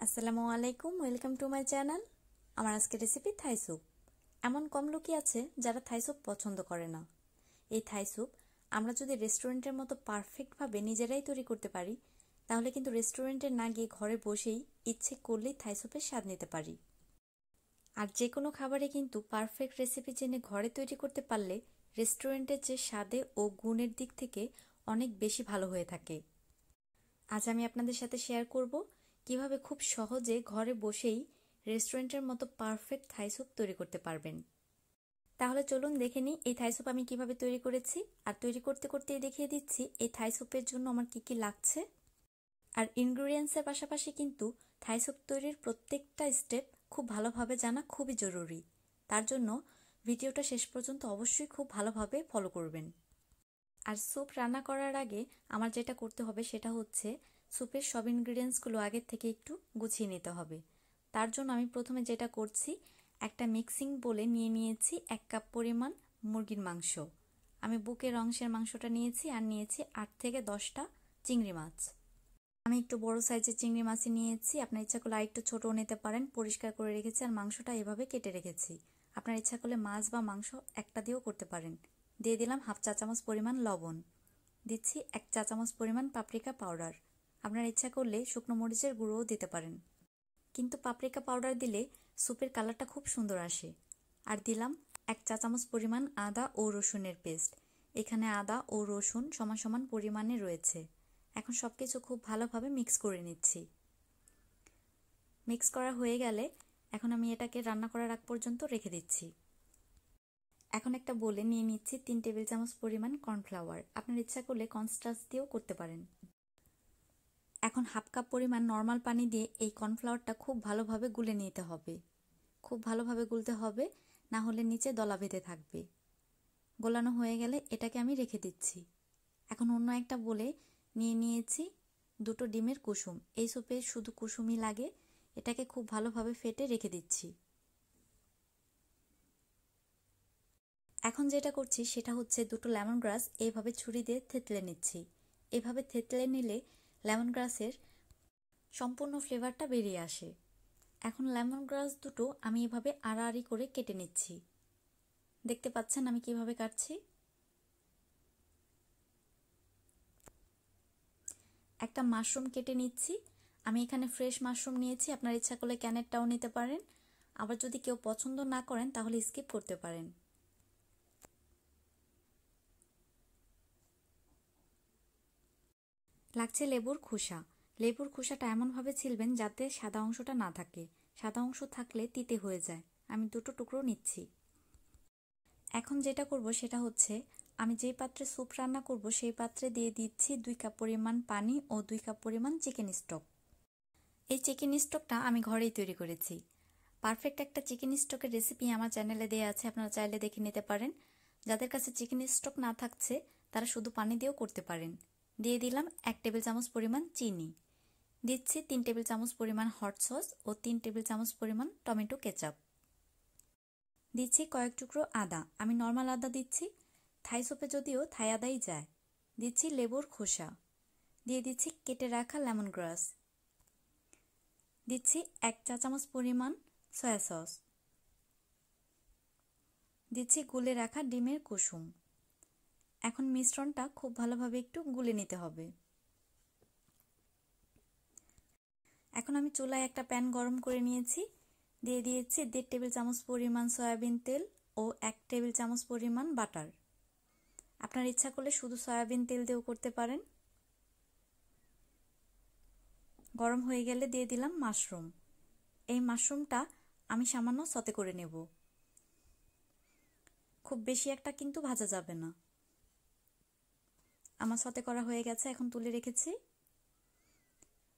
আসসালামু আলাইকুম, welcome to my channel. আমার আজকের রেসিপি থাই স্যুপ। এমন কম লোকই আছে যারা থাই স্যুপ পছন্দ করে না। এই থাই স্যুপ আমরা যদি রেস্টুরেন্টের মতো পারফেক্টভাবে নিজেরাই তৈরি করতে পারি, তাহলে কিন্তু রেস্টুরেন্টে না গিয়ে ঘরে বসেই ইচ্ছে করলেই থাই স্যুপের স্বাদ নিতে পারি। আর যে কোনো খাবারে কিন্তু পারফেক্ট রেসিপি জেনে ঘরে তৈরি করতে পারলে রেস্টুরেন্টের যে স্বাদে ও গুণের দিক থেকে অনেক বেশি ভালো হয়ে থাকে। আজ আমি আপনাদের সাথে শেয়ার করব কিভাবে খুব সহজে ঘরে বসেই রেস্টুরেন্টের মতো পারফেক্ট থাই স্যুপ তৈরি করতে পারবেন। তাহলে চলুন দেখে নিই এই থাই স্যুপ আমি কিভাবে তৈরি করেছি। আর তৈরি করতে করতেই দেখিয়ে দিচ্ছি এই থাই স্যুপের জন্য আমার কি কি লাগছে। আর ইনগ্রিডিয়েন্টসের পাশাপাশি কিন্তু থাই স্যুপ তৈরির প্রত্যেকটা স্টেপ খুব ভালোভাবে জানা খুবই জরুরি। তার জন্য ভিডিওটা শেষ পর্যন্ত অবশ্যই খুব ভালোভাবে ফলো করবেন। আর স্যুপ রান্না করার আগে আমার যেটা করতে হবে সেটা হচ্ছে স্যুপের সব ইনগ্রিডিয়েন্টসগুলো আগের থেকে একটু গুছিয়ে নিতে হবে। তার জন্য আমি প্রথমে যেটা করছি, একটা মিক্সিং বোলে নিয়ে নিয়েছি 1 কাপ পরিমাণ মুরগির মাংস। আমি বুকের অংশের মাংসটা নিয়েছি আর নিয়েছি 8 থেকে 10টা চিংড়ি মাছ। আমি একটু বড় সাইজের চিংড়ি মাছই নিয়েছি, আপনার ইচ্ছা করলে আরেকটু ছোটও নিতে পারেন। পরিষ্কার করে রেখেছি আর মাংসটা এভাবে কেটে রেখেছি। আপনার ইচ্ছা করলে মাছ বা মাংস একটা দিয়েও করতে পারেন। দিয়ে দিলাম হাফ চা চামচ পরিমাণ লবণ, দিচ্ছি 1 চা চামচ পরিমাণ পাপরিকা পাউডার। আপনার ইচ্ছা করলে শুকনো মরিচের গুঁড়োও দিতে পারেন, কিন্তু পাপরিকা পাউডার দিলে স্যুপের কালারটা খুব সুন্দর আসে। আর দিলাম 1 চা চামচ পরিমাণ আদা ও রসুনের পেস্ট। এখানে আদা ও রসুন সমান সমান পরিমাণে রয়েছে। এখন সবকিছু খুব ভালোভাবে মিক্স করে নিচ্ছি। মিক্স করা হয়ে গেলে এখন আমি এটাকে রান্না করার আগ পর্যন্ত রেখে দিচ্ছি। এখন একটা বোলে নিয়ে নিচ্ছি 3 টেবিল চামচ পরিমাণ কর্নফ্লাওয়ার। আপনার ইচ্ছা করলে কর্নস্টার্চ দিয়েও করতে পারেন। এখন হাফ কাপ পরিমাণ নর্মাল পানি দিয়ে এই কর্নফ্লাওয়ারটা খুব ভালোভাবে গুলে নিতে হবে। খুব ভালোভাবে গুলতে হবে, না হলে নিচে দলা বেঁধে থাকবে। গোলানো হয়ে গেলে এটাকে আমি রেখে দিচ্ছি। এখন অন্য একটা বোলে নিয়ে নিয়েছি 2টো ডিমের কুসুম। এই স্যুপে শুধু কুসুমই লাগে। এটাকে খুব ভালোভাবে ফেটে রেখে দিচ্ছি। এখন যেটা করছি সেটা হচ্ছে 2টো লেমন গ্রাস এইভাবে ছুরি দিয়ে থেতলে নিচ্ছি। এভাবে থেতলে নিলে লেমন গ্রাসের সম্পূর্ণ ফ্লেভারটা বেরিয়ে আসে। এখন লেমন গ্রাস দুটো আমি এভাবে আড়াআড়ি করে কেটে নিচ্ছি। দেখতে পাচ্ছেন আমি কিভাবে কাটছি। একটা মাশরুম কেটে নিচ্ছি। আমি এখানে ফ্রেশ মাশরুম নিয়েছি, আপনার ইচ্ছা করলে ক্যানেরটাও নিতে পারেন। আবার যদি কেউ পছন্দ না করেন তাহলে স্কিপ করতে পারেন। লাগছে লেবুর খোসা। লেবুর খোসাটা এমনভাবে ছিলবেন যাতে সাদা অংশটা না থাকে। সাদা অংশ থাকলে তিতে হয়ে যায়। আমি 2টো টুকরো নিচ্ছি। এখন যেটা করব সেটা হচ্ছে, আমি যেই পাত্রে স্যুপ রান্না করব সেই পাত্রে দিয়ে দিচ্ছি 2 কাপ পরিমাণ পানি ও 2 কাপ পরিমাণ চিকেন স্টক। এই চিকেন স্টকটা আমি ঘরেই তৈরি করেছি। পারফেক্ট একটা চিকেন স্টকের রেসিপি আমার চ্যানেলে দেওয়া আছে, আপনারা চাইলে দেখে নিতে পারেন। যাদের কাছে চিকেন স্টক না থাকছে তারা শুধু পানি দিয়েও করতে পারেন। দিয়ে দিলাম 1 টেবিল চামচ পরিমাণ চিনি। দিচ্ছি 3 টেবিল চামচ পরিমাণ হট সস ও 3 টেবিল চামচ পরিমাণ টমেটো কেচাপ। দিচ্ছি কয়েক টুকরো আদা। আমি নর্মাল আদা দিচ্ছি, থাই স্যুপে যদিও থাই আদাই যায়। দিচ্ছি লেবুর খোসা। দিয়ে দিচ্ছি কেটে রাখা লেমন গ্রাস। দিচ্ছি 1 চা চামচ পরিমাণ সয়া সস। দিচ্ছি গুলে রাখা ডিমের কুসুম। এখন মিশ্রণটা খুব ভালোভাবে একটু গুলে নিতে হবে। এখন আমি চুলায় একটা প্যান গরম করে নিয়েছি। দিয়ে দিয়েছি 1.5 টেবিল চামচ পরিমাণ সয়াবিন তেল ও 1 টেবিল চামচ পরিমাণ বাটার। আপনার ইচ্ছা করলে শুধু সয়াবিন তেল দিয়েও করতে পারেন। গরম হয়ে গেলে দিয়ে দিলাম মাশরুম। এই মাশরুমটা আমি সামান্য সতে করে নেব। খুব বেশি একটা কিন্তু ভাজা যাবে না। আমার সতে করা হয়ে গেছে, এখন তুলে রেখেছি।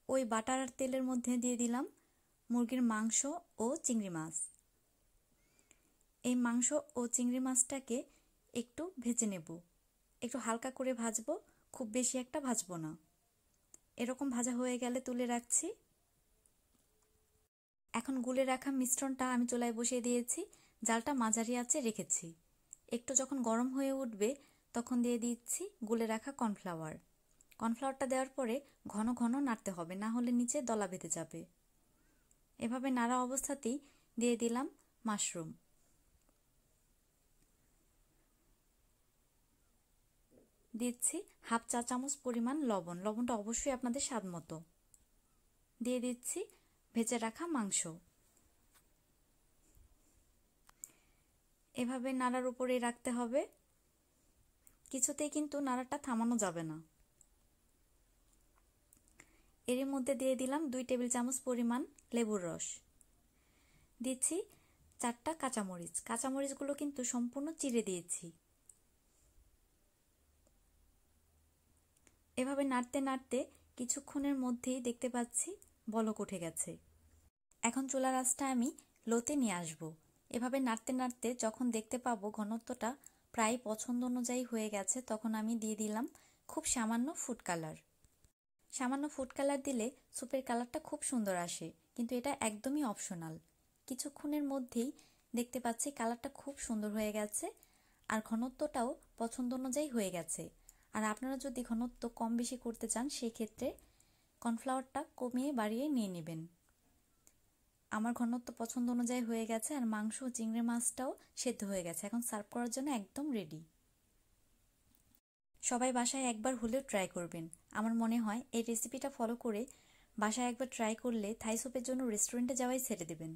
ওই বাটার আর তেলের মধ্যে দিয়ে দিলাম মুরগির মাংস ও চিংড়ি মাছ। এই মাংস ও চিংড়ি মাছটাকে একটু ভেজে নেব। একটু হালকা করে ভাজবো, খুব বেশি একটা ভাজবো না। এরকম ভাজা হয়ে গেলে তুলে রাখছি। এখন গুলে রাখা মিশ্রণটা আমি চুলায় বসিয়ে দিয়েছি। জালটা মাঝারি আঁচে রেখেছি। একটু যখন গরম হয়ে উঠবে তখন দিয়ে দিচ্ছি গুলে রাখা কর্নফ্লাওয়ার। কর্নফ্লাওয়ারটা দেওয়ার পরে ঘন ঘন নাড়তে হবে, না হলে নিচে দলা বেঁধে যাবে। এভাবে নাড়া অবস্থাতেই দিয়ে দিলাম মাশরুম। দিচ্ছি হাফ চা চামচ পরিমাণ লবণ, লবণটা অবশ্যই আপনাদের স্বাদ মতো। দিয়ে দিচ্ছি ভেজে রাখা মাংস। এভাবে নাড়ার উপরেই রাখতে হবে, কিছুতেই কিন্তু নাড়াটা থামানো যাবে না। এর মধ্যে দিয়ে দিলাম 2 টেবিল চামচ পরিমাণ লেবুর রস। দিচ্ছি 4টা কাঁচামরিচ, কাঁচামরিচগুলো কিন্তু সম্পূর্ণ চিড়ে দিয়েছি। এভাবে নাড়তে নাড়তে কিছুক্ষণের মধ্যেই দেখতে পাচ্ছি বলক উঠে গেছে। এখন চুলার আঁচটা আমি লোতে নিয়ে আসব। এভাবে নাড়তে নাড়তে যখন দেখতে পাবো ঘনত্বটা প্রায় পছন্দ অনুযায়ী হয়ে গেছে, তখন আমি দিয়ে দিলাম খুব সামান্য ফুড কালার। সামান্য ফুড কালার দিলে স্যুপের কালারটা খুব সুন্দর আসে, কিন্তু এটা একদমই অপশনাল। কিছুক্ষণের মধ্যেই দেখতে পাচ্ছি কালারটা খুব সুন্দর হয়ে গেছে আর ঘনত্বটাও পছন্দ অনুযায়ী হয়ে গেছে। আর আপনারা যদি ঘনত্ব কম বেশি করতে চান সেই ক্ষেত্রে কর্নফ্লাওয়ারটা কমিয়ে বাড়িয়ে নিয়ে নেবেন। আমার ঘনত্ব পছন্দ অনুযায়ী হয়ে গেছে আর মাংস চিংড়ি মাছটাও সেদ্ধ হয়ে গেছে। এখন সার্ভ করার জন্য একদম রেডি। সবাই বাসায় একবার হলেও ট্রাই করবেন। আমার মনে হয় এই রেসিপিটা ফলো করে বাসায় একবার ট্রাই করলে থাই স্যুপের জন্য রেস্টুরেন্টে যাওয়াই ছেড়ে দেবেন।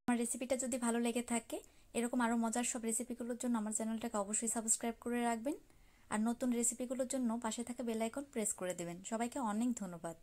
আমার রেসিপিটা যদি ভালো লেগে থাকে, এরকম আরও মজার সব রেসিপিগুলোর জন্য আমার চ্যানেলটাকে অবশ্যই সাবস্ক্রাইব করে রাখবেন আর নতুন রেসিপিগুলোর জন্য পাশে থাকা বেল আইকন প্রেস করে দেবেন। সবাইকে অনেক ধন্যবাদ।